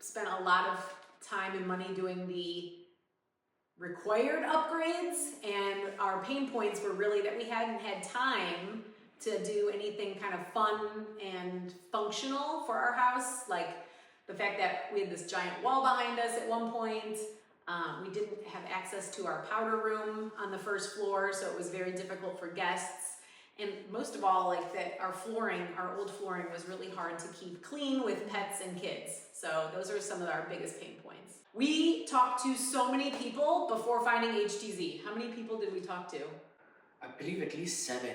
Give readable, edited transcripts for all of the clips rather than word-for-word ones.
spent a lot of time and money doing the required upgrades, and our pain points were really that we hadn't had time to do anything kind of fun and functional for our house, like the fact that we had this giant wall behind us at one point. We didn't have access to our powder room on the first floor, so it was very difficult for guests. And most of all, like that our old flooring was really hard to keep clean with pets and kids. So those are some of our biggest pain points. We talked to so many people before finding HTZ. How many people did we talk to? I believe at least 7,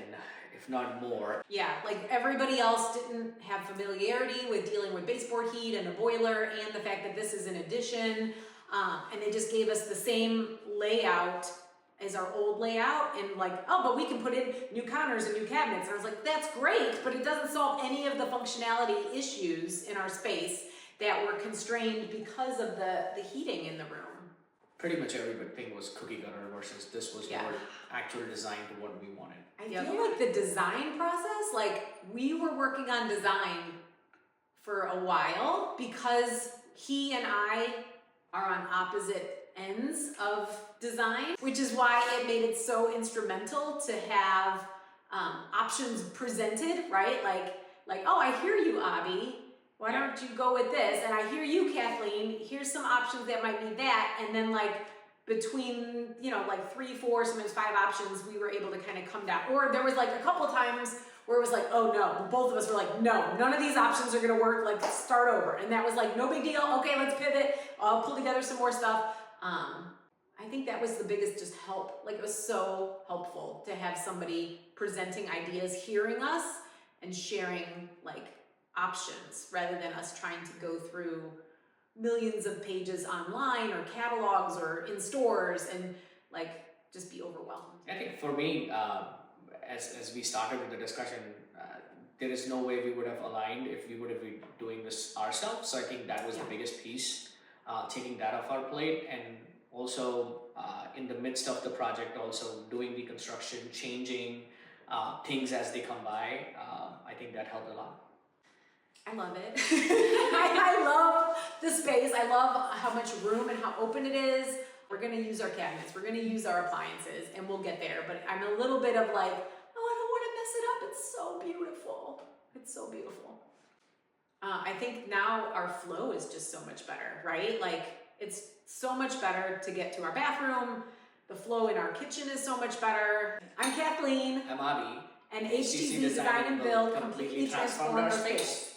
if not more. Yeah, like everybody else didn't have familiarity with dealing with baseboard heat and a boiler and the fact that this is an addition. And they just gave us the same layout as our old layout, and like, oh, but we can put in new counters and new cabinets. And I was like, that's great, but it doesn't solve any of the functionality issues in our space that were constrained because of the heating in the room. Pretty much everything was cookie cutter versus this was more actual design to what we wanted. I feel like the design process, like we were working on design for a while because he and I are on opposite ends of design, which is why it made it so instrumental to have options presented, right? Like, oh, I hear you, Abhi. Why don't you go with this? And I hear you, Kathleen. Here's some options that might be that. And then like between, like 3, 4, sometimes 5 options, we were able to kind of come down. Or there was like a couple times where it was like, oh no, both of us were like, no, none of these options are gonna work, like start over. And that was like, no big deal, okay, let's pivot, I'll pull together some more stuff. I think that was the biggest just help. Like it was so helpful to have somebody presenting ideas, hearing us, and sharing like options rather than us trying to go through millions of pages online or catalogs or in stores and like just be overwhelmed. I think for me, as we started with the discussion, there is no way we would have aligned if we would have been doing this ourselves. So I think that was the biggest piece, taking that off our plate, and also in the midst of the project, also doing the construction, changing things as they come by. I think that helped a lot. I love it. I love the space. I love how much room and how open it is. We're going to use our cabinets. We're going to use our appliances, and we'll get there. But I'm a little bit of like, oh, I don't want to mess it up. It's so beautiful. It's so beautiful. I think now our flow is just so much better, right? Like it's so much better to get to our bathroom. The flow in our kitchen is so much better. I'm Kathleen. I'm Abhi. And HTZ Design and Build completely transformed our space.